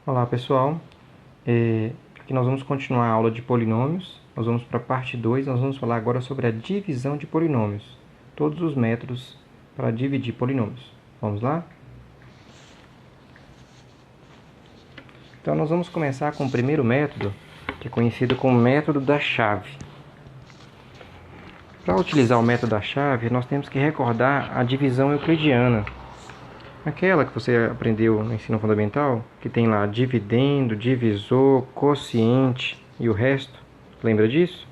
Olá pessoal, aqui nós vamos continuar a aula de polinômios. Nós vamos para a parte 2, nós vamos falar agora sobre a divisão de polinômios. Todos os métodos para dividir polinômios. Vamos lá? Então nós vamos começar com o primeiro método, que é conhecido como método da chave. Para utilizar o método da chave, nós temos que recordar a divisão euclidiana. Aquela que você aprendeu no ensino fundamental, que tem lá dividendo, divisor, quociente e o resto. Lembra disso?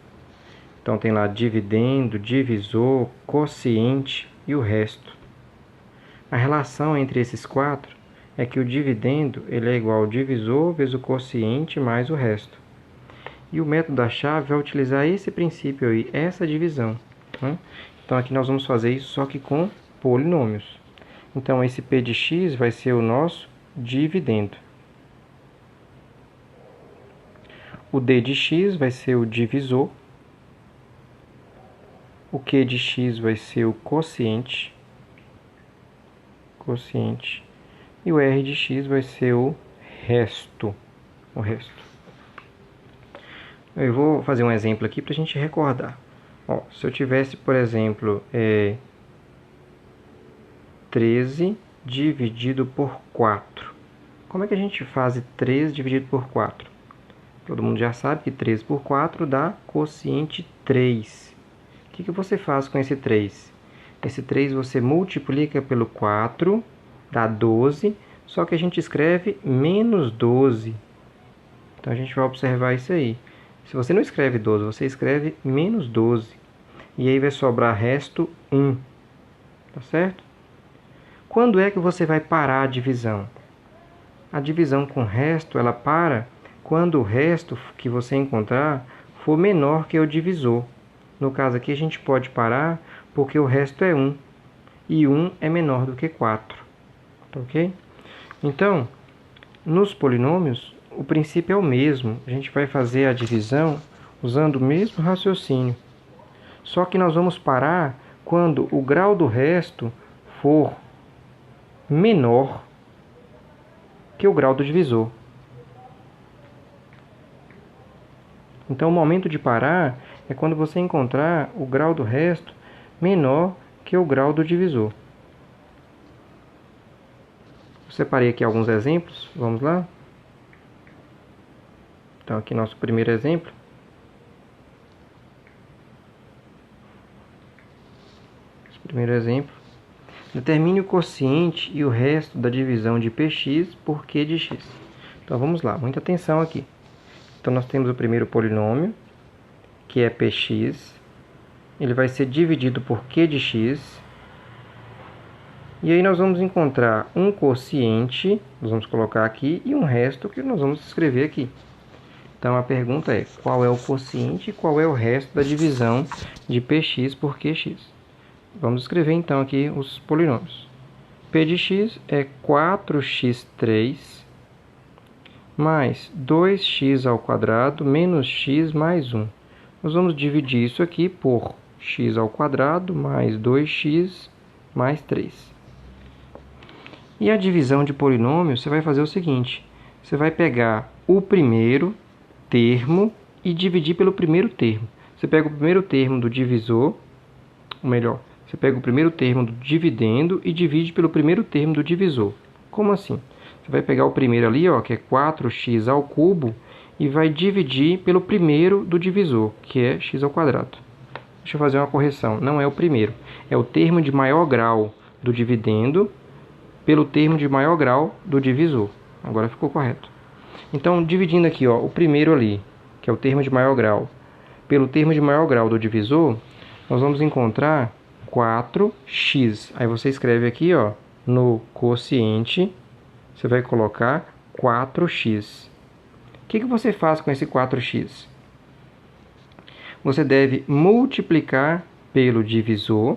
Então tem lá dividendo, divisor, quociente e o resto. A relação entre esses quatro é que o dividendo ele é igual ao divisor vezes o quociente mais o resto. E o método da chave vai utilizar esse princípio aí, essa divisão. Né? Então aqui nós vamos fazer isso só que com polinômios. Então, esse P de x vai ser o nosso dividendo. O D de x vai ser o divisor. O Q de x vai ser o quociente. E o R de x vai ser o resto. Eu vou fazer um exemplo aqui para a gente recordar. Se eu tivesse, por exemplo, 13 dividido por 4. Como é que a gente faz 13 dividido por 4? Todo mundo já sabe que 13 por 4 dá quociente 3. O que você faz com esse 3? Esse 3 você multiplica pelo 4, dá 12, só que a gente escreve menos 12. Então a gente vai observar isso aí. Se você não escreve 12, você escreve menos 12. E aí vai sobrar resto 1. Tá certo? Quando é que você vai parar a divisão? A divisão com resto, ela para quando o resto que você encontrar for menor que o divisor. No caso aqui, a gente pode parar porque o resto é 1. E 1 é menor do que 4. Ok? Então, nos polinômios, o princípio é o mesmo. A gente vai fazer a divisão usando o mesmo raciocínio. Só que nós vamos parar quando o grau do resto for menor que o grau do divisor. Então, o momento de parar é quando você encontrar o grau do resto menor que o grau do divisor. Eu separei aqui alguns exemplos, vamos lá? Então, aqui nosso primeiro exemplo. Determine o quociente e o resto da divisão de px por q de x. Então, vamos lá, muita atenção aqui. Então, nós temos o primeiro polinômio, que é px. Ele vai ser dividido por q de x. E aí nós vamos encontrar um quociente, nós vamos colocar aqui, e um resto que nós vamos escrever aqui. Então, a pergunta é, qual é o quociente e qual é o resto da divisão de px por qx? Vamos escrever então aqui os polinômios. P de x é 4x3 mais 2x ao quadrado menos x mais 1. Nós vamos dividir isso aqui por x ao quadrado mais 2x mais 3. E a divisão de polinômios, você vai fazer o seguinte. Você vai pegar o primeiro termo e dividir pelo primeiro termo. Você pega o primeiro termo do divisor, ou melhor, você pega o primeiro termo do dividendo e divide pelo primeiro termo do divisor. Como assim? Você vai pegar o primeiro ali, que é 4x ao cubo, e vai dividir pelo primeiro do divisor, que é x ao quadrado. Deixa eu fazer uma correção. Não é o primeiro. É o termo de maior grau do dividendo pelo termo de maior grau do divisor. Agora ficou correto. Então, dividindo aqui, o primeiro ali, que é o termo de maior grau, pelo termo de maior grau do divisor, nós vamos encontrar 4x. Aí você escreve aqui, no quociente, você vai colocar 4x. O que você faz com esse 4x? Você deve multiplicar pelo divisor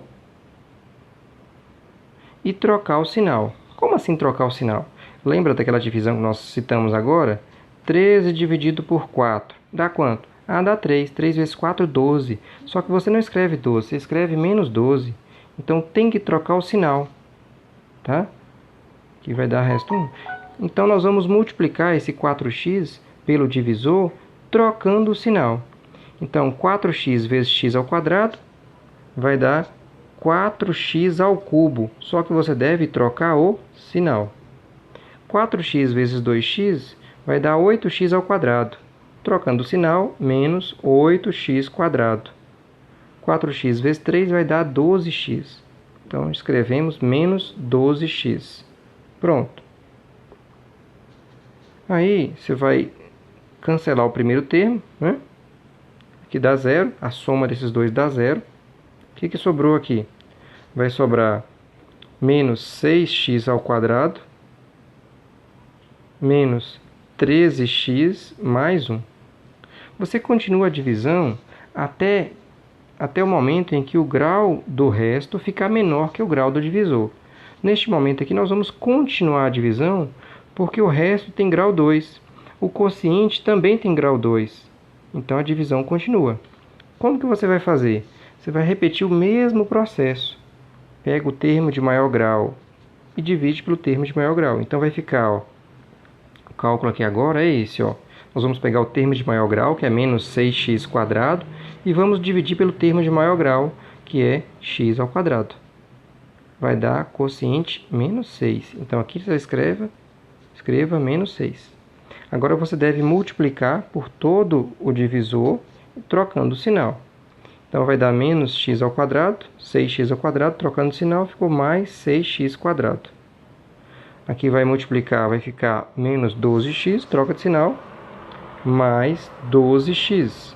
e trocar o sinal. Como assim trocar o sinal? Lembra daquela divisão que nós citamos agora? 13 dividido por 4. Dá quanto? Dá 3. 3 vezes 4, 12. Só que você não escreve 12, você escreve menos 12. Então, tem que trocar o sinal. Tá? Que vai dar resto 1. Então, nós vamos multiplicar esse 4x pelo divisor, trocando o sinal. Então, 4x vezes x ao quadrado vai dar 4x ao cubo, só que você deve trocar o sinal. 4x vezes 2x vai dar 8x ao quadrado, trocando o sinal, menos 8x quadrado. 4x vezes 3 vai dar 12x. Então, escrevemos menos 12x. Pronto. Aí, você vai cancelar o primeiro termo, né? Aqui dá zero, a soma desses dois dá zero. O que sobrou aqui? Vai sobrar menos 6x ao quadrado, menos 13x mais 1. Você continua a divisão até o momento em que o grau do resto ficar menor que o grau do divisor. Neste momento aqui, nós vamos continuar a divisão, porque o resto tem grau 2. O quociente também tem grau 2. Então, a divisão continua. Como que você vai fazer? Você vai repetir o mesmo processo. Pega o termo de maior grau e divide pelo termo de maior grau. Então, vai ficar, ó, o cálculo aqui agora é esse, ó. Nós vamos pegar o termo de maior grau, que é menos 6x quadrado, e vamos dividir pelo termo de maior grau, que é x ao quadrado. Vai dar quociente menos 6. Então, aqui você escreva menos 6. Agora, você deve multiplicar por todo o divisor, trocando o sinal. Então, vai dar menos x ao quadrado, 6x ao quadrado, trocando o sinal, ficou mais 6x quadrado. Aqui vai multiplicar, vai ficar menos 12x, troca de sinal, mais 12x.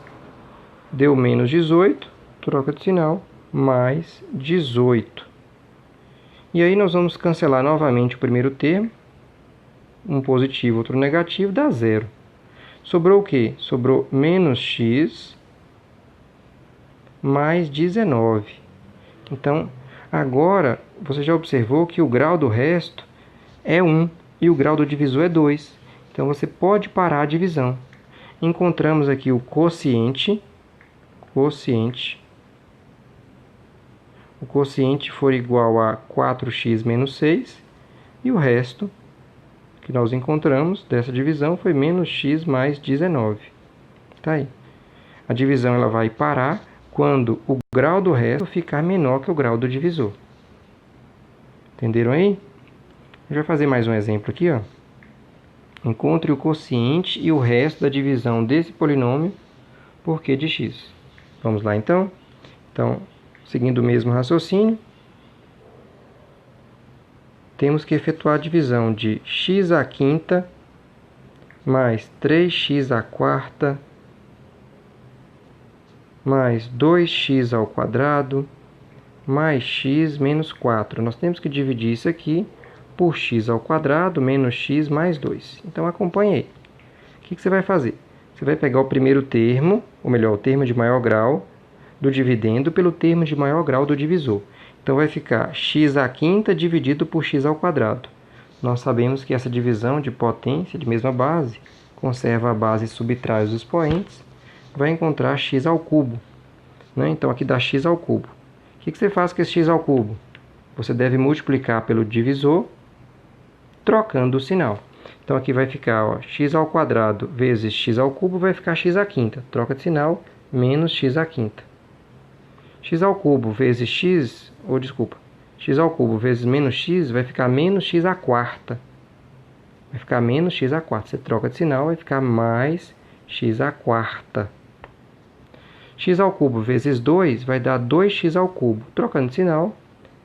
Deu menos 18, troca de sinal, mais 18. E aí nós vamos cancelar novamente o primeiro termo. Um positivo, outro negativo, dá zero. Sobrou o quê? Sobrou menos x mais 19. Então, agora, você já observou que o grau do resto é 1 e o grau do divisor é 2. Então, você pode parar a divisão. Encontramos aqui o quociente. O quociente for igual a 4x menos 6. E o resto que nós encontramos dessa divisão foi menos x mais 19. Tá aí. A divisão ela vai parar quando o grau do resto ficar menor que o grau do divisor. Entenderam aí? Eu vou fazer mais um exemplo aqui, ó. Encontre o quociente e o resto da divisão desse polinômio por q de x. Vamos lá, então? Então, seguindo o mesmo raciocínio, temos que efetuar a divisão de x à quinta mais 3x à quarta mais 2x ao quadrado mais x menos 4. Nós temos que dividir isso aqui por x ao quadrado menos x mais 2. Então, acompanhe aí. O que você vai fazer? Você vai pegar o primeiro termo, ou melhor, o termo de maior grau do dividendo pelo termo de maior grau do divisor. Então, vai ficar x à quinta dividido por x ao quadrado. Nós sabemos que essa divisão de potência de mesma base conserva a base e subtrai os expoentes. Vai encontrar x ao cubo, né? Então, aqui dá x ao cubo. O que você faz com esse x ao cubo? Você deve multiplicar pelo divisor, trocando o sinal. Então, aqui vai ficar, ó, x ao quadrado vezes x ao cubo vai ficar x à quinta. Troca de sinal, menos x à quinta. X ao cubo vezes x, x ao cubo vezes menos x vai ficar menos x à quarta. Vai ficar menos x à quarta. Você troca de sinal, vai ficar mais x à quarta. X ao cubo vezes 2 vai dar 2x ao cubo. Trocando de sinal,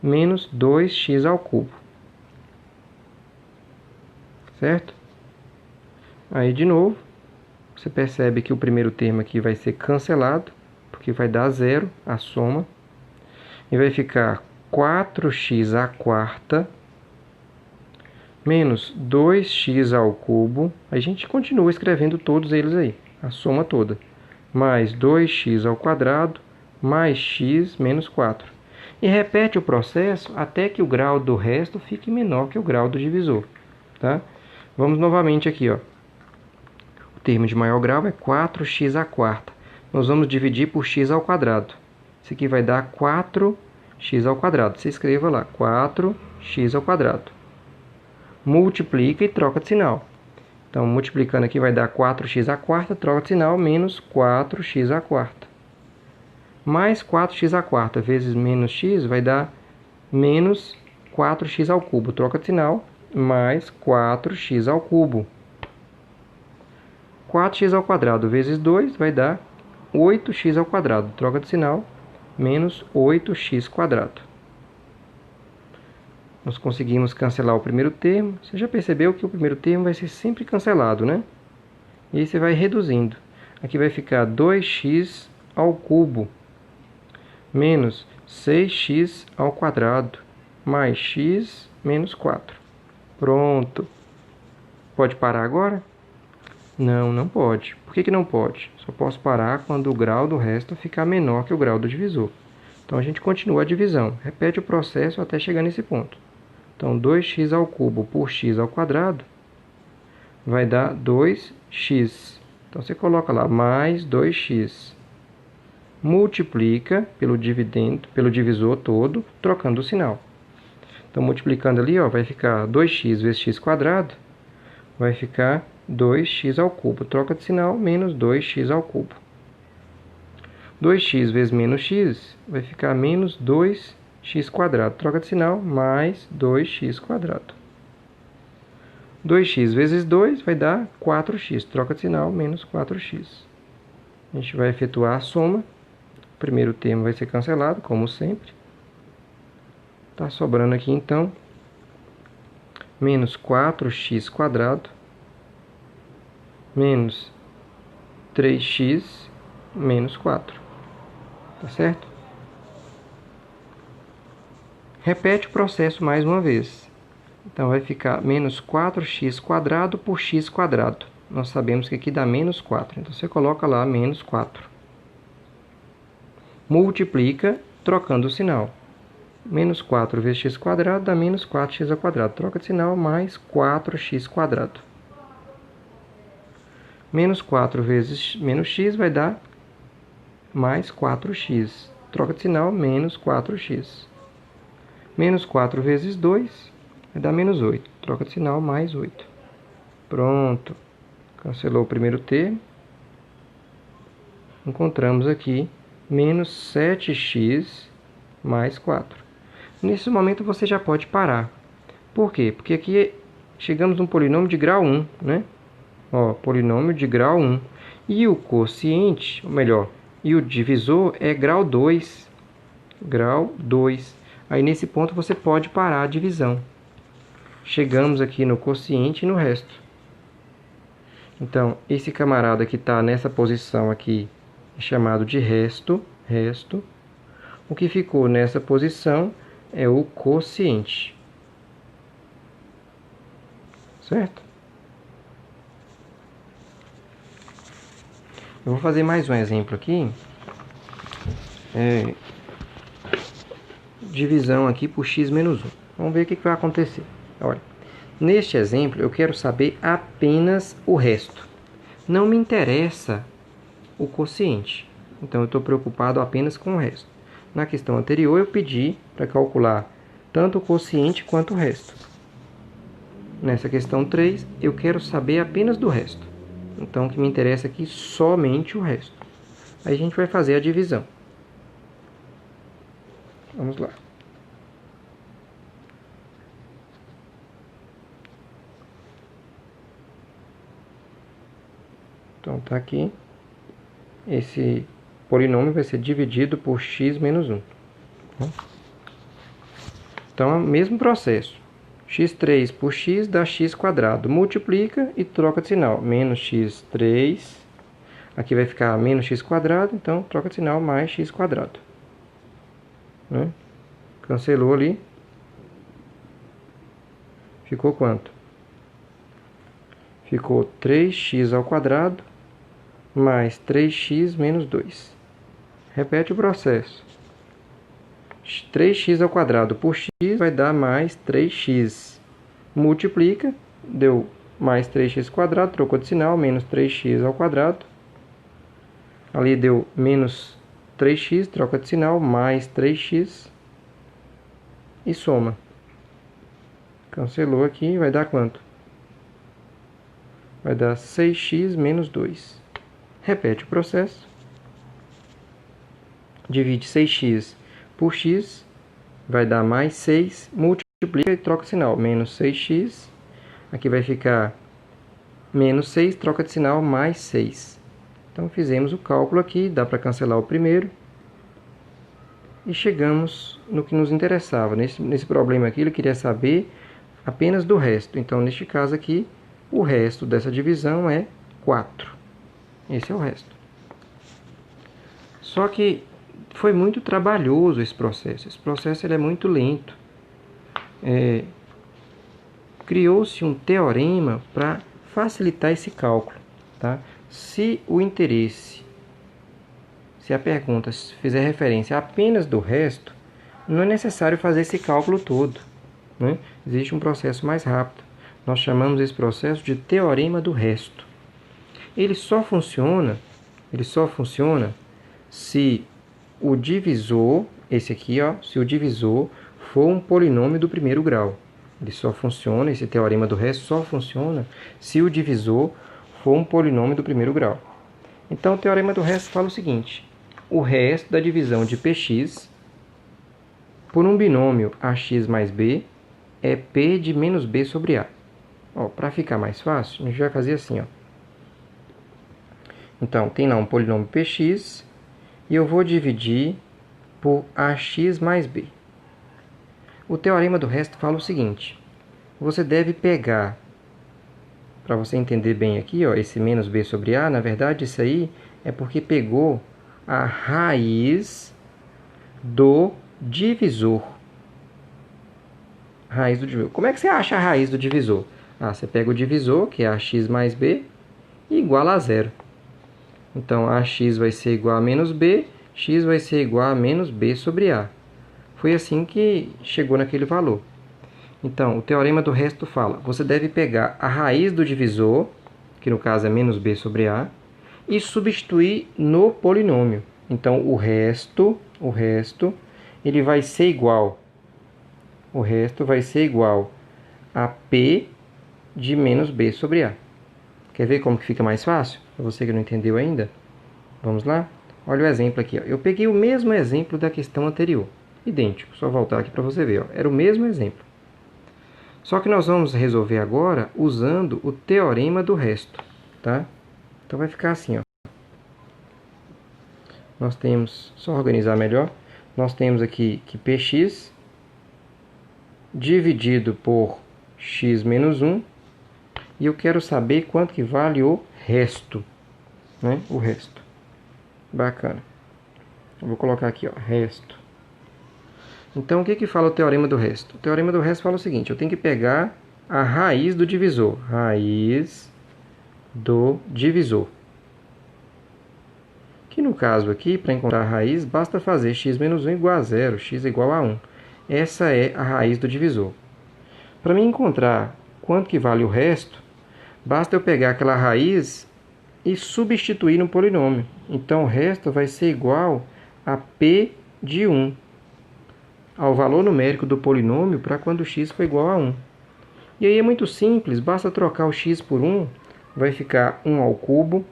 menos 2x ao cubo. Certo? Aí, de novo, você percebe que o primeiro termo aqui vai ser cancelado, porque vai dar zero a soma. E vai ficar 4x à quarta menos 2x ao cubo. A gente continua escrevendo todos eles aí, a soma toda. Mais 2x ao quadrado, mais x menos 4. E repete o processo até que o grau do resto fique menor que o grau do divisor. Tá? Vamos novamente aqui, ó. O termo de maior grau é 4x à quarta. Nós vamos dividir por x ao quadrado. Isso aqui vai dar 4x ao quadrado. Você escreva lá, 4x ao quadrado. multiplica e troca de sinal. Então, multiplicando aqui vai dar 4x à quarta, troca de sinal, menos 4x à quarta. Mais 4x à quarta vezes menos x vai dar menos 4x ao cubo, troca de sinal, mais 4x ao cubo. 4x ao quadrado vezes 2 vai dar 8x ao quadrado, troca de sinal, menos 8x quadrado. Nós conseguimos cancelar o primeiro termo. Você já percebeu que o primeiro termo vai ser sempre cancelado, né? E aí você vai reduzindo. Aqui vai ficar 2x ao cubo menos 6x ao quadrado mais x menos 4. Pronto. Pode parar agora? Não, não pode. Por que não pode? Só posso parar quando o grau do resto ficar menor que o grau do divisor. Então a gente continua a divisão. Repete o processo até chegar nesse ponto. Então 2x ao cubo por x ao quadrado vai dar 2x. Então você coloca lá mais 2x. Multiplica pelo dividendo, pelo divisor todo, trocando o sinal. Então multiplicando ali, ó, vai ficar 2x vezes x quadrado, vai ficar 2x ao cubo. Troca de sinal, menos 2x ao cubo. 2x vezes menos x vai ficar menos 2x quadrado. Troca de sinal, mais 2x quadrado. 2x vezes 2 vai dar 4x. Troca de sinal, menos 4x. A gente vai efetuar a soma. O primeiro termo vai ser cancelado, como sempre. Está sobrando aqui, então, menos 4x quadrado menos 3x menos 4. Tá certo? Repete o processo mais uma vez. Então, vai ficar menos 4x quadrado por x quadrado. Nós sabemos que aqui dá menos 4. Então, você coloca lá menos 4. Multiplica, trocando o sinal. Menos 4 vezes x quadrado dá menos 4x ao quadrado. Troca de sinal, mais 4x quadrado. Menos 4 vezes menos x vai dar mais 4x. Troca de sinal, menos 4x. Menos 4 vezes 2 vai dar menos 8. Troca de sinal, mais 8. Pronto. Cancelou o primeiro termo. Encontramos aqui menos 7x mais 4. Nesse momento você já pode parar. Por quê? Porque aqui chegamos a um polinômio de grau 1, né? Ó, polinômio de grau 1. E o quociente, ou melhor, e o divisor é grau 2. Grau 2. Aí nesse ponto você pode parar a divisão. Chegamos aqui no quociente e no resto. Então, esse camarada que está nessa posição aqui é chamado de resto. O que ficou nessa posição é o quociente. Certo? Eu vou fazer mais um exemplo aqui. Divisão aqui por x menos 1. Vamos ver o que vai acontecer. Olha, neste exemplo eu quero saber apenas o resto. Não me interessa o quociente. Então eu estou preocupado apenas com o resto. Na questão anterior eu pedi para calcular tanto o quociente quanto o resto. Nessa questão 3 eu quero saber apenas do resto. Então o que me interessa aqui é somente o resto. Aí a gente vai fazer a divisão. Vamos lá. Então está aqui. Esse polinômio vai ser dividido por x menos 1. Então é o mesmo processo. x3 por x dá x quadrado. Multiplica e troca de sinal. Menos x3. Aqui vai ficar menos x quadrado. Então troca de sinal, mais x quadrado. Cancelou ali. Ficou quanto? Ficou 3x ao quadrado mais 3x menos 2. Repete o processo. 3x ao quadrado por x vai dar mais 3x. Multiplica, deu mais 3x quadrado, trocou de sinal, menos 3x ao quadrado. Ali deu menos 3x, troca de sinal, mais 3x. E soma. Cancelou aqui, vai dar quanto? Vai dar 6x menos 2. Repete o processo. Divide 6x por x, vai dar mais 6. Multiplica e troca o sinal. Menos 6x. Aqui vai ficar menos 6, troca de sinal, mais 6. Então, fizemos o cálculo aqui, dá para cancelar o primeiro. E chegamos no que nos interessava. Nesse problema aqui, ele queria saber apenas do resto. Então, neste caso aqui, o resto dessa divisão é 4. Esse é o resto. Só que foi muito trabalhoso esse processo. Esse processo ele é muito lento. Criou-se um teorema para facilitar esse cálculo. Tá? Se a pergunta fizer referência apenas do resto, não é necessário fazer esse cálculo todo. Né? Existe um processo mais rápido. Nós chamamos esse processo de teorema do resto. Ele só funciona se o divisor, esse aqui, ó, se o divisor for um polinômio do primeiro grau. Esse teorema do resto só funciona se o divisor for um polinômio do primeiro grau. Então, o teorema do resto fala o seguinte: o resto da divisão de px por um binômio ax mais b é p de menos b sobre a. Para ficar mais fácil, a gente vai fazer assim. Então, tem lá um polinômio px e eu vou dividir por ax mais b. O teorema do resto fala o seguinte: você deve pegar, para você entender bem aqui, esse menos b sobre a, na verdade isso aí é porque pegou a raiz do divisor. Raiz do divisor. Como é que você acha a raiz do divisor? Você pega o divisor, que é ax mais b, e iguala a zero. Então, ax vai ser igual a menos b, x vai ser igual a menos b sobre a. Foi assim que chegou naquele valor. Então, o teorema do resto fala: você deve pegar a raiz do divisor, que no caso é menos b sobre a, e substituir no polinômio. Então, o resto, ele vai ser igual. O resto vai ser igual a p de menos b sobre a. Quer ver como que fica mais fácil? Para você que não entendeu ainda. Vamos lá? Olha o exemplo aqui. Eu peguei o mesmo exemplo da questão anterior. Idêntico. Só voltar aqui para você ver. Era o mesmo exemplo. Só que nós vamos resolver agora usando o teorema do resto. Tá? Então vai ficar assim. Nós temos, só organizar melhor, nós temos aqui que px dividido por x menos 1. E eu quero saber quanto que vale o resto. Né? O resto. Bacana. Eu vou colocar aqui, resto. Então, o que fala o teorema do resto? O teorema do resto fala o seguinte: eu tenho que pegar a raiz do divisor. Raiz do divisor. Que no caso aqui, para encontrar a raiz, basta fazer x menos 1 igual a 0, x igual a 1. Essa é a raiz do divisor. Para mim encontrar quanto que vale o resto, basta eu pegar aquela raiz e substituir no polinômio. Então, o resto vai ser igual a p de 1, ao valor numérico do polinômio para quando x for igual a 1. E aí é muito simples, basta trocar o x por 1, vai ficar 1 ao cubo,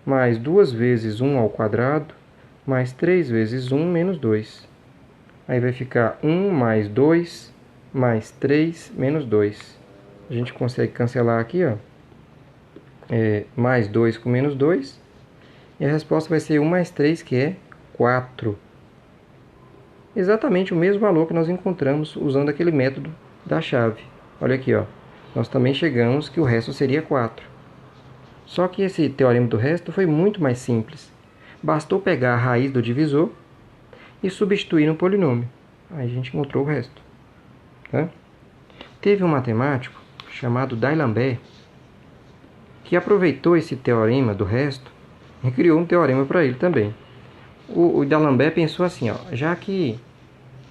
mais 2 vezes 1 ao quadrado, mais 3 vezes 1 menos 2. Aí vai ficar 1 mais 2, mais 3 menos 2. A gente consegue cancelar aqui, mais 2 com menos 2. E a resposta vai ser 1 mais 3, que é 4. Exatamente o mesmo valor que nós encontramos usando aquele método da chave. Olha aqui, nós também chegamos que o resto seria 4. Só que esse teorema do resto foi muito mais simples. Bastou pegar a raiz do divisor e substituir no polinômio. Aí a gente encontrou o resto. Tá? Teve um matemático chamado D'Alembert que aproveitou esse teorema do resto e criou um teorema para ele também. O D'Alembert pensou assim, já que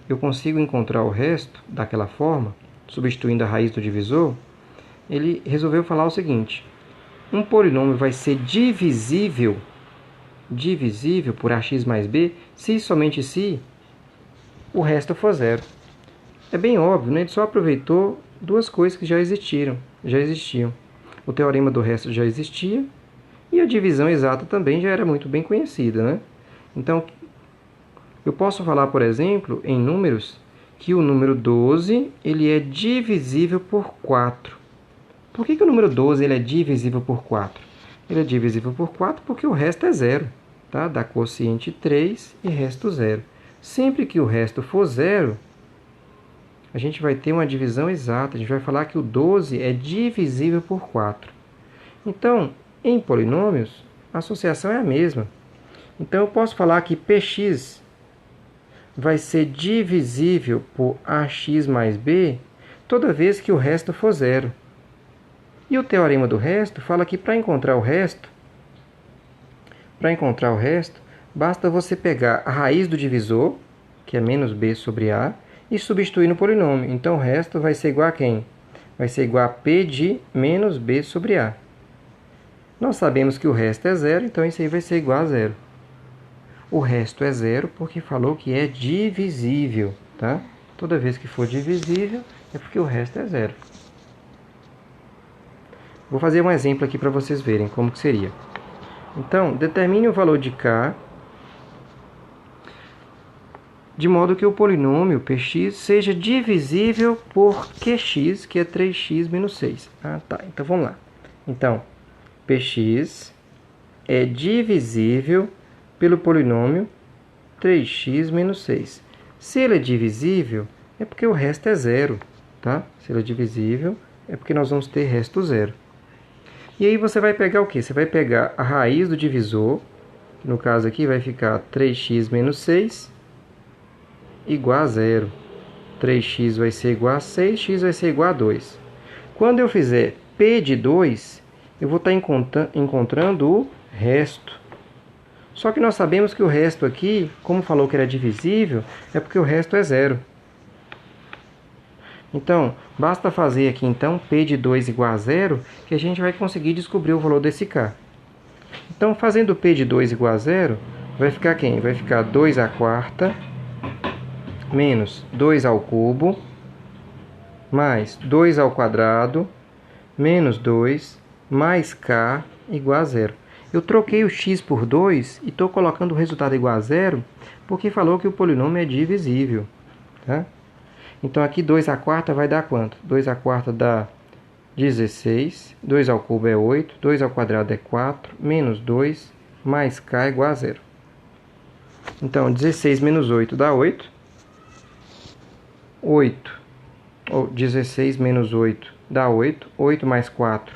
eu consigo encontrar o resto daquela forma, substituindo a raiz do divisor, ele resolveu falar o seguinte: um polinômio vai ser divisível por ax mais b se e somente se o resto for zero. É bem óbvio, né? Ele só aproveitou duas coisas que já existiam. O teorema do resto já existia e a divisão exata também já era muito bem conhecida, né? Então, eu posso falar, por exemplo, em números, que o número 12 ele é divisível por 4. Por que o número 12 ele é divisível por 4? Ele é divisível por 4 porque o resto é zero. Tá? Dá quociente 3 e resto zero. Sempre que o resto for zero, a gente vai ter uma divisão exata. A gente vai falar que o 12 é divisível por 4. Então, em polinômios, a associação é a mesma. Então, eu posso falar que px vai ser divisível por ax mais b toda vez que o resto for zero. E o teorema do resto fala que para encontrar o resto, basta você pegar a raiz do divisor, que é menos b sobre a, e substituir no polinômio. Então, o resto vai ser igual a quem? Vai ser igual a p de menos b sobre a. Nós sabemos que o resto é zero, então isso aí vai ser igual a zero. O resto é zero porque falou que é divisível, tá? Toda vez que for divisível, é porque o resto é zero. Vou fazer um exemplo aqui para vocês verem como que seria. Então, determine o valor de k de modo que o polinômio px seja divisível por qx, que é 3x menos 6. Ah, tá. Então, vamos lá. Então, px é divisível pelo polinômio 3x menos 6. Se ele é divisível, é porque o resto é zero, tá? Se ele é divisível, é porque nós vamos ter resto zero. E aí você vai pegar o quê? Você vai pegar a raiz do divisor, que no caso aqui vai ficar 3x menos 6, igual a zero. 3x vai ser igual a 6, x vai ser igual a 2. Quando eu fizer p de 2, eu vou estar encontrando o resto. Só que nós sabemos que o resto aqui, como falou que era divisível, é porque o resto é zero. Então, basta fazer aqui, então, p de 2 igual a zero, que a gente vai conseguir descobrir o valor desse k. Então, fazendo p de 2 igual a zero, vai ficar quem? Vai ficar 2 à quarta, menos 2 ao cubo, mais 2 ao quadrado, menos 2, mais k igual a zero. Eu troquei o x por 2 e estou colocando o resultado igual a zero, porque falou que o polinômio é divisível, tá? Então, aqui 2 à quarta vai dar quanto? 2 à quarta dá 16, 2 ao cubo é 8, 2 ao quadrado é 4, menos 2, mais k igual a zero. Então, 16 menos 8 dá 8. 16 menos 8 dá 8. 8 mais 4,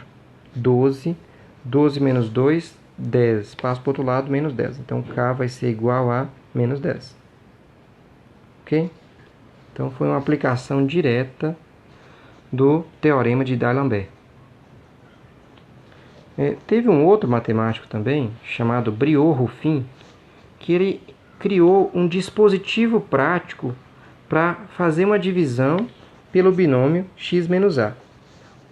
12. 12 menos 2, 10. Passo para o outro lado, menos 10. Então, k vai ser igual a menos 10. Ok? Então, foi uma aplicação direta do teorema de D'Alembert. Teve um outro matemático também, chamado Briot-Ruffin, que ele criou um dispositivo prático para fazer uma divisão pelo binômio x menos a.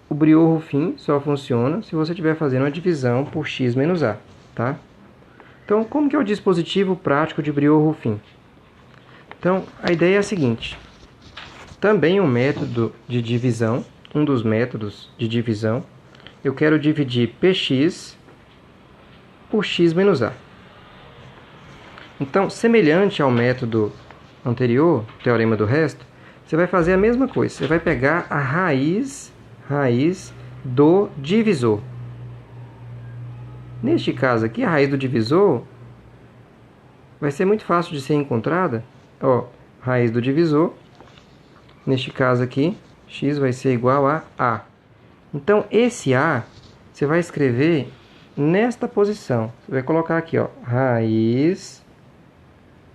O Briot-Ruffin só funciona se você estiver fazendo uma divisão por x menos a. Tá? Então, como que é o dispositivo prático de Briot-Ruffin? Então, a ideia é a seguinte. Também um método de divisão, um dos métodos de divisão, eu quero dividir px por x menos a. Então, semelhante ao método anterior, teorema do resto, você vai fazer a mesma coisa. Você vai pegar a raiz do divisor. Neste caso aqui, a raiz do divisor vai ser muito fácil de ser encontrada. Ó, raiz do divisor. Neste caso aqui, x vai ser igual a a. Então, esse a, você vai escrever nesta posição. Você vai colocar aqui, ó, raiz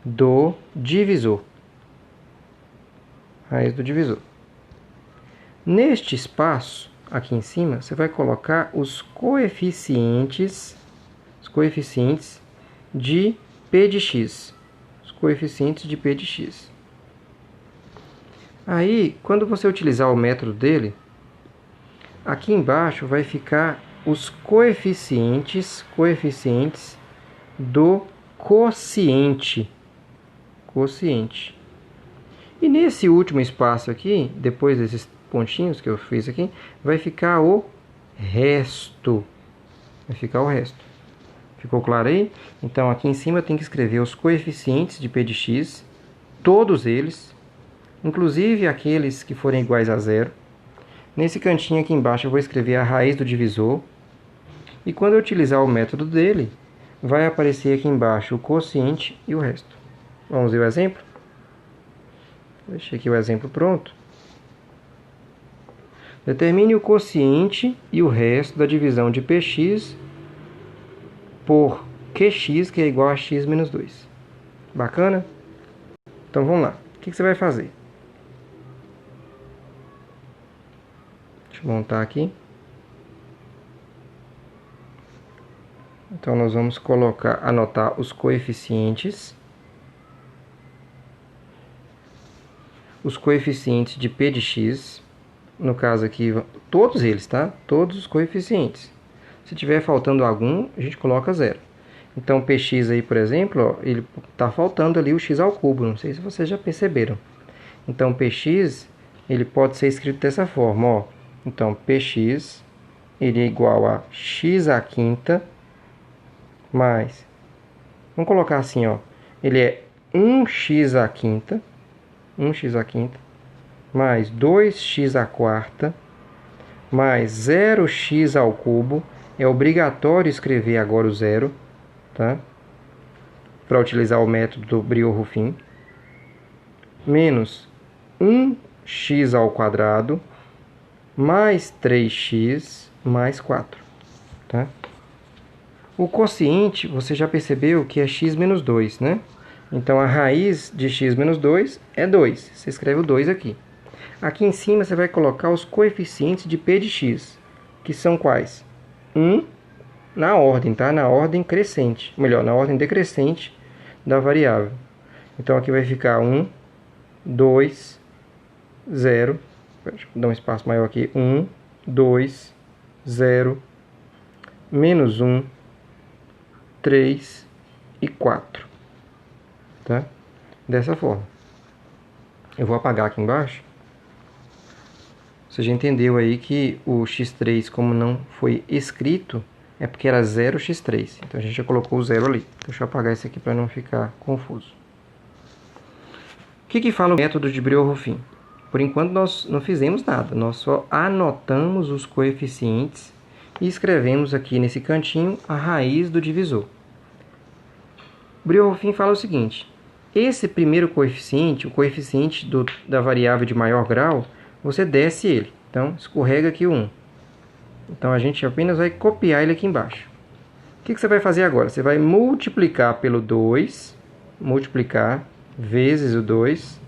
do divisor. Raiz do divisor. Neste espaço, aqui em cima, você vai colocar os coeficientes de p de x. Os coeficientes de p de x. Aí, quando você utilizar o método dele, aqui embaixo vai ficar os coeficientes do quociente. E nesse último espaço aqui, depois pontinhos que eu fiz aqui, vai ficar o resto. Vai ficar o resto. Ficou claro aí? Então, aqui em cima eu tenho que escrever os coeficientes de p de x, todos eles, inclusive aqueles que forem iguais a zero. Nesse cantinho aqui embaixo eu vou escrever a raiz do divisor. E quando eu utilizar o método dele, vai aparecer aqui embaixo o quociente e o resto. Vamos ver o exemplo? Deixei aqui o exemplo pronto. Determine o quociente e o resto da divisão de px por qx, que é igual a x menos 2. Bacana? Então vamos lá. O que você vai fazer? Deixa eu montar aqui. Então nós vamos anotar os coeficientes. Os coeficientes de p de x. No caso aqui, todos eles, tá? Todos os coeficientes. Se tiver faltando algum, a gente coloca 0. Então, px aí, por exemplo, ó, ele está faltando ali o x ao cubo. Não sei se vocês já perceberam. Então, px, ele pode ser escrito dessa forma, ó. Então, px, ele é igual a x à quinta mais... Vamos colocar assim, ó. Ele é 1x à quinta. 1x à quinta. Mais 2x à quarta. Mais 0x ao cubo. É obrigatório escrever agora o zero, tá? Para utilizar o método do Briot-Ruffin. Menos 1x ao quadrado. Mais 3x mais 4, tá? O quociente, você já percebeu que é x menos 2, né? Então, a raiz de x menos 2 é 2. Você escreve o 2 aqui. Aqui em cima, você vai colocar os coeficientes de p de x, que são quais? 1 na ordem, tá? Na ordem crescente. Melhor, na ordem decrescente da variável. Então, aqui vai ficar 1, 2, 0. Deixa eu dar um espaço maior aqui. 1, 2, 0, menos 1, 3 e 4. Tá? Dessa forma. Eu vou apagar aqui embaixo. Você já entendeu aí que o x3, como não foi escrito, é porque era 0x3. Então, a gente já colocou o 0 ali. Deixa eu apagar isso aqui para não ficar confuso. O que fala o método de Briot-Ruffin? Por enquanto, nós não fizemos nada. Nós só anotamos os coeficientes e escrevemos aqui nesse cantinho a raiz do divisor. Briot-Ruffin fala o seguinte. Esse primeiro coeficiente, o coeficiente da variável de maior grau, você desce ele. Então, escorrega aqui o 1. Então, a gente apenas vai copiar ele aqui embaixo. O que você vai fazer agora? Você vai multiplicar pelo 2, multiplicar vezes o 2,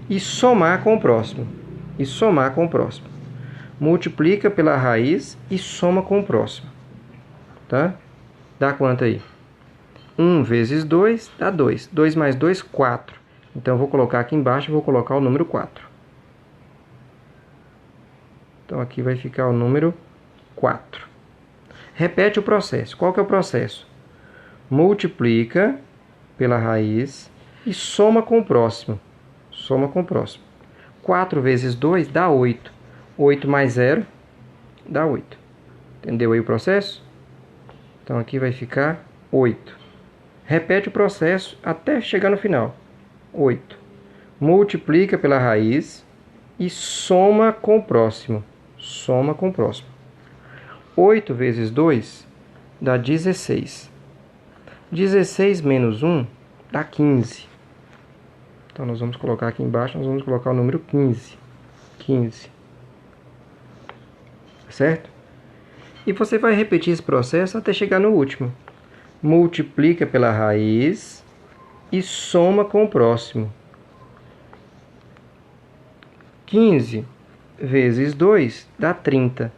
e somar com o próximo. E somar com o próximo. Multiplica pela raiz e soma com o próximo. Tá? Dá quanto aí? 1 vezes 2 dá 2. 2 mais 2, 4. Então, eu vou colocar aqui embaixo, vou colocar o número 4. Então, aqui vai ficar o número 4. Repete o processo. Qual que é o processo? Multiplica pela raiz e soma com o próximo. Soma com o próximo. 4 vezes 2 dá 8. 8 mais 0 dá 8. Entendeu aí o processo? Então, aqui vai ficar 8. Repete o processo até chegar no final. 8. Multiplica pela raiz e soma com o próximo. Soma com o próximo. 8 vezes 2 dá 16. 16 menos 1 dá 15. Então, nós vamos colocar aqui embaixo, nós vamos colocar o número 15. 15. Certo? E você vai repetir esse processo até chegar no último. Multiplica pela raiz e soma com o próximo. 15 vezes 2 dá 30.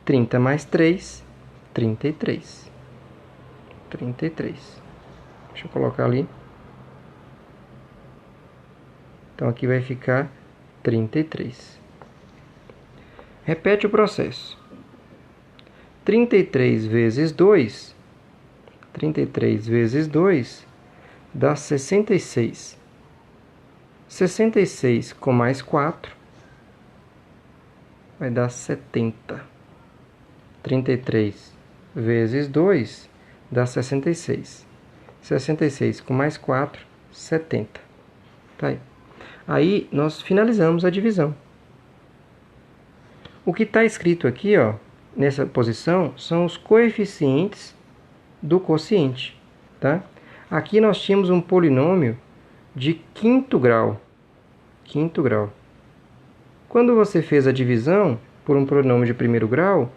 30 mais 3, 33. 33. Deixa eu colocar ali. Então, aqui vai ficar 33. Repete o processo. 33 vezes 2, 33 vezes 2 dá 66. 66 com mais 4 vai dar 70. 33 vezes 2 dá 66. 66 com mais 4, 70. Tá aí. Aí nós finalizamos a divisão. O que está escrito aqui, ó, nessa posição, são os coeficientes do quociente. Tá? Aqui nós tínhamos um polinômio de quinto grau. Quinto grau. Quando você fez a divisão por um polinômio de primeiro grau,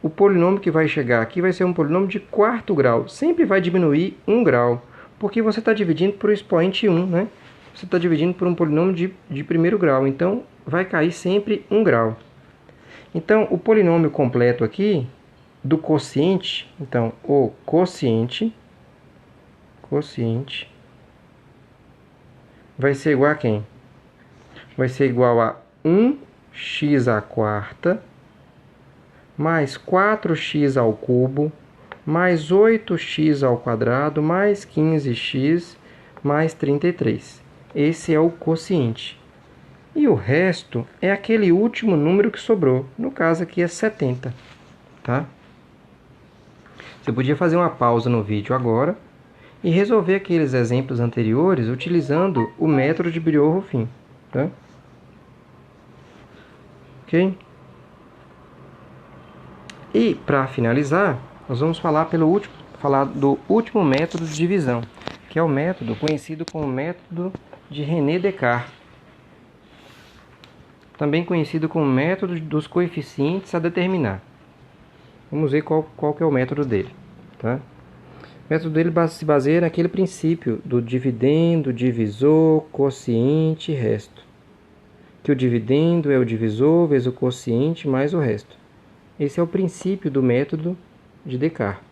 o polinômio que vai chegar aqui vai ser um polinômio de quarto grau. Sempre vai diminuir 1 grau, porque você está dividindo por expoente 1, né? Você está dividindo por um polinômio de primeiro grau, então vai cair sempre 1 grau. Então, o polinômio completo aqui, do quociente, então, o quociente vai ser igual a quem? Vai ser igual a 1x à quarta, mais 4x ao cubo, mais 8x ao quadrado, mais 15x, mais 33. Esse é o quociente. E o resto é aquele último número que sobrou. No caso aqui é 70. Tá? Você podia fazer uma pausa no vídeo agora e resolver aqueles exemplos anteriores utilizando o método de Birolles-Rufin. Tá? Ok? E, para finalizar, nós vamos falar do último método de divisão, que é o método conhecido como método de René Descartes, também conhecido como método dos coeficientes a determinar. Vamos ver qual que é o método dele. Tá? O método dele se baseia naquele princípio do dividendo, divisor, quociente e resto. Que o dividendo é o divisor vezes o quociente mais o resto. Esse é o princípio do método de Descartes.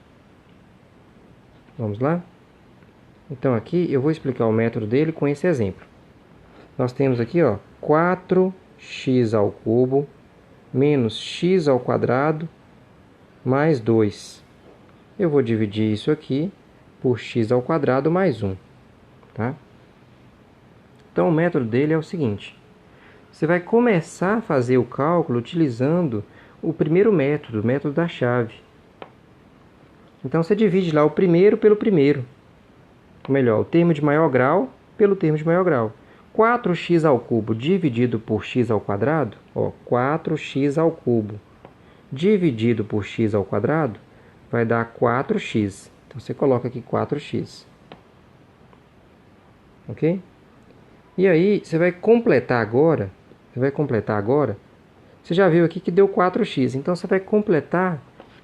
Vamos lá? Então aqui eu vou explicar o método dele com esse exemplo. Nós temos aqui, ó, 4x ao cubo menos x ao quadrado mais 2. Eu vou dividir isso aqui por x ao quadrado mais 1. Tá? Então o método dele é o seguinte. Você vai começar a fazer o cálculo utilizando o primeiro método, o método da chave. Então você divide lá o primeiro pelo primeiro. Ou melhor, o termo de maior grau pelo termo de maior grau. 4x ao cubo dividido por x ao quadrado, ó, 4x ao cubo dividido por x ao quadrado vai dar 4x. Então você coloca aqui 4x. Ok? E aí você vai completar agora. Você já viu aqui que deu 4x. Então você vai completar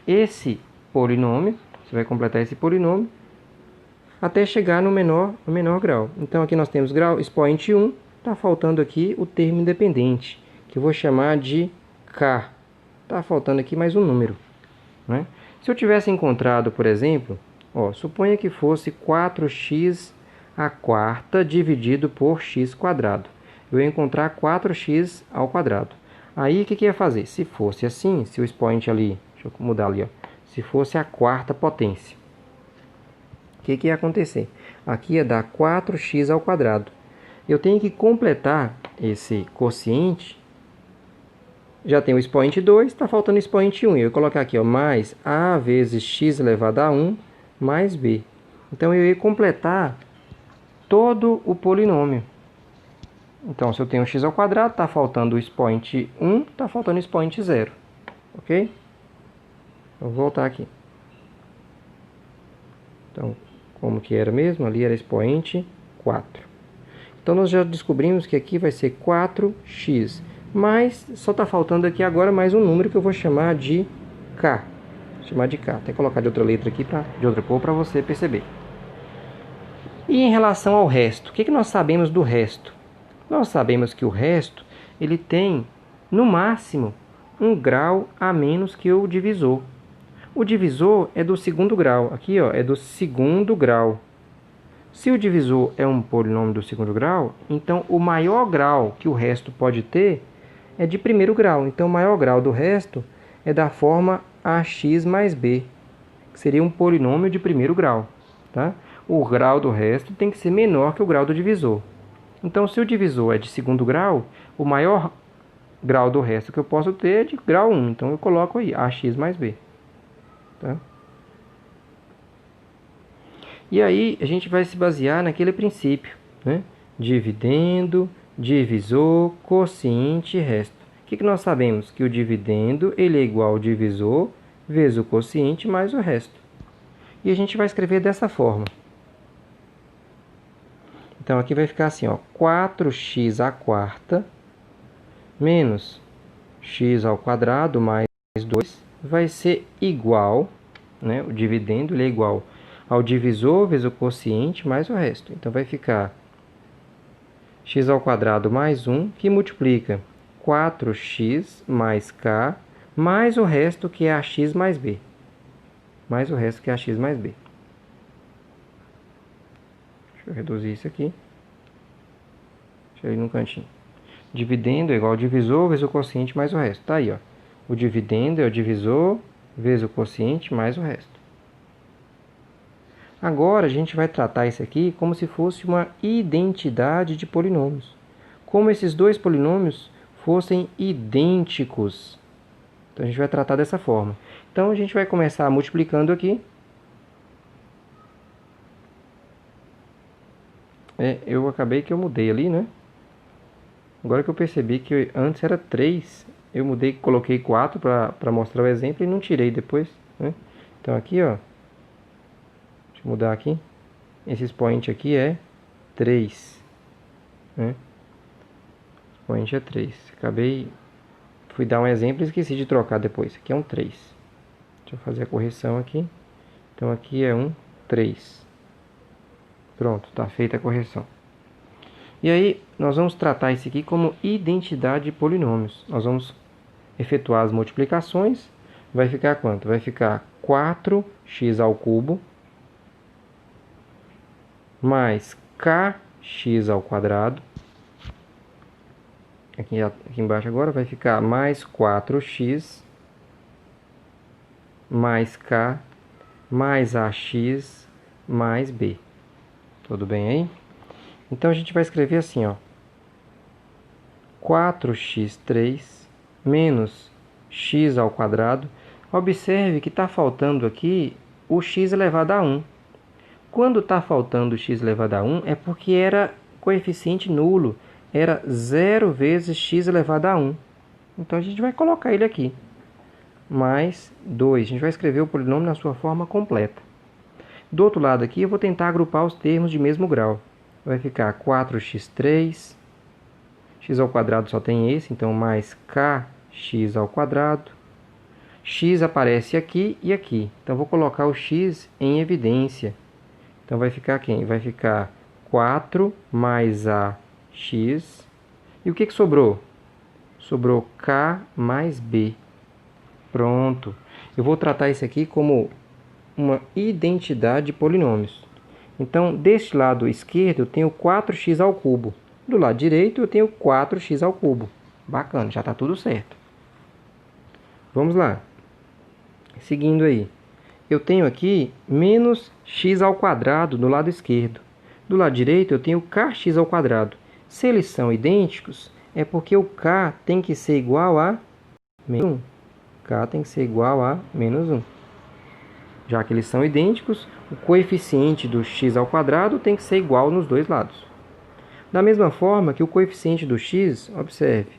esse polinômio. Até chegar no menor grau. Então aqui nós temos grau expoente 1. Está faltando aqui o termo independente, que eu vou chamar de k. Está faltando aqui mais um número. Né? Se eu tivesse encontrado, por exemplo, ó, suponha que fosse 4x à quarta dividido por x quadrado. Eu ia encontrar 4x ao quadrado. Aí o que ia fazer? Se fosse assim, se o expoente ali, deixa eu mudar ali, ó, se fosse a quarta potência, o que ia acontecer? Aqui ia dar 4x ao quadrado. Eu tenho que completar esse quociente. Já tem o expoente 2, está faltando o expoente 1. Eu vou colocar aqui, ó, mais a vezes x elevado a 1 mais b. Então eu ia completar todo o polinômio. Então, se eu tenho x ao quadrado, está faltando o expoente 1, está faltando o expoente 0. Ok? Vou voltar aqui. Então, como que era mesmo? Ali era expoente 4. Então, nós já descobrimos que aqui vai ser 4x. Mas só está faltando aqui agora mais um número que eu vou chamar de k. Vou chamar de k. Até colocar de outra letra aqui, de outra cor, para você perceber. E em relação ao resto, o que nós sabemos do resto? Nós sabemos que o resto ele tem, no máximo, 1 grau a menos que o divisor. O divisor é do segundo grau. Aqui, ó, é do segundo grau. Se o divisor é um polinômio do segundo grau, então o maior grau que o resto pode ter é de primeiro grau. Então o maior grau do resto é da forma ax mais b, que seria um polinômio de primeiro grau. Tá? O grau do resto tem que ser menor que o grau do divisor. Então, se o divisor é de segundo grau, o maior grau do resto que eu posso ter é de grau 1. Então, eu coloco aí ax mais b. Tá? E aí, a gente vai se basear naquele princípio, né? Dividendo, divisor, quociente e resto. O que nós sabemos? Que o dividendo ele é igual ao divisor vezes o quociente mais o resto. E a gente vai escrever dessa forma. Então, aqui vai ficar assim, ó, 4x à quarta menos x ao quadrado mais 2 vai ser igual, né? O dividendo ele é igual ao divisor vezes o quociente mais o resto. Então, vai ficar x ao quadrado mais 1, que multiplica 4x mais k, mais o resto que é ax mais b. Mais o resto que é ax mais b. Deixa eu reduzir isso aqui. Deixa eu ir no cantinho. Dividendo é igual ao divisor vezes o quociente mais o resto. Tá aí, ó. O dividendo é o divisor vezes o quociente mais o resto. Agora, a gente vai tratar isso aqui como se fosse uma identidade de polinômios. Como esses dois polinômios fossem idênticos. Então, a gente vai tratar dessa forma. Então, a gente vai começar multiplicando aqui. Eu acabei que eu mudei ali, né? Agora que eu percebi que antes era 3, eu mudei, coloquei 4 para mostrar o exemplo e não tirei depois, né? Então, aqui, ó. Deixa eu mudar aqui. Esse expoente aqui é 3, né? Expoente é 3. Fui dar um exemplo e esqueci de trocar depois. Aqui é um 3. Deixa eu fazer a correção aqui. Então, aqui é um 3. Pronto, está feita a correção. E aí, nós vamos tratar isso aqui como identidade de polinômios. Nós vamos efetuar as multiplicações. Vai ficar quanto? Vai ficar 4x ao cubo mais kx ao quadrado. Aqui embaixo agora vai ficar mais 4x mais k mais ax mais b. Tudo bem aí? Então, a gente vai escrever assim, ó. 4x3 menos x ao quadrado. Observe que está faltando aqui o x elevado a 1. Quando está faltando o x elevado a 1, é porque era coeficiente nulo. Era 0 vezes x elevado a 1. Então, a gente vai colocar ele aqui. Mais 2. A gente vai escrever o polinômio na sua forma completa. Do outro lado aqui, eu vou tentar agrupar os termos de mesmo grau. Vai ficar 4x3, x ao quadrado só tem esse, então mais kx ao quadrado. X aparece aqui e aqui, então vou colocar o x em evidência. Então vai ficar quem? Vai ficar 4 mais ax. E o que sobrou? Sobrou k mais b. Pronto. Eu vou tratar isso aqui como uma identidade de polinômios. Então, deste lado esquerdo, eu tenho 4x ao cubo. Do lado direito, eu tenho 4x ao cubo. Bacana, já está tudo certo. Vamos lá. Seguindo aí. Eu tenho aqui menos x ao quadrado do lado esquerdo. Do lado direito, eu tenho kx ao quadrado. Se eles são idênticos, é porque o k tem que ser igual a menos 1. K tem que ser igual a menos 1. Já que eles são idênticos, o coeficiente do x ao quadrado tem que ser igual nos dois lados. Da mesma forma que o coeficiente do x, observe,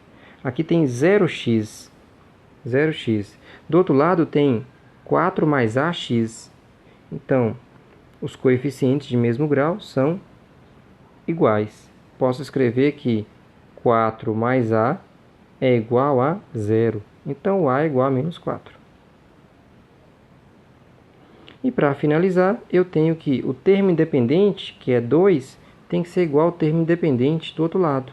aqui tem 0x. 0x. Do outro lado tem 4 mais ax. Então, os coeficientes de mesmo grau são iguais. Posso escrever que 4 mais a é igual a 0. Então, o a é igual a menos 4. E para finalizar, eu tenho que o termo independente, que é 2, tem que ser igual ao termo independente do outro lado.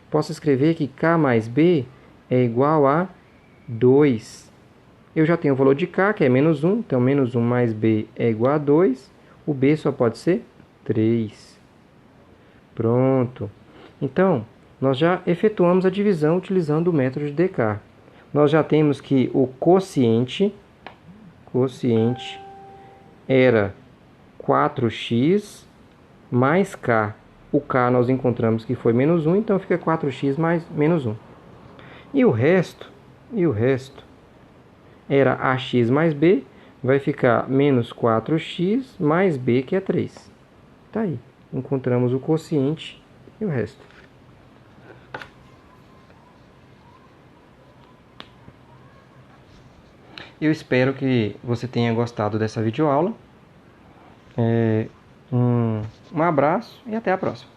Posso escrever que k mais b é igual a 2. Eu já tenho o valor de k, que é menos 1, então menos 1 mais b é igual a 2. O b só pode ser 3. Pronto. Então, nós já efetuamos a divisão utilizando o método de Descartes. Nós já temos que o quociente era 4x mais k. O k nós encontramos que foi menos 1, então fica 4x mais menos 1. E o resto era ax mais b, vai ficar menos 4x mais b, que é 3. Tá aí. Encontramos o quociente e o resto. Eu espero que você tenha gostado dessa videoaula. Um abraço e até a próxima.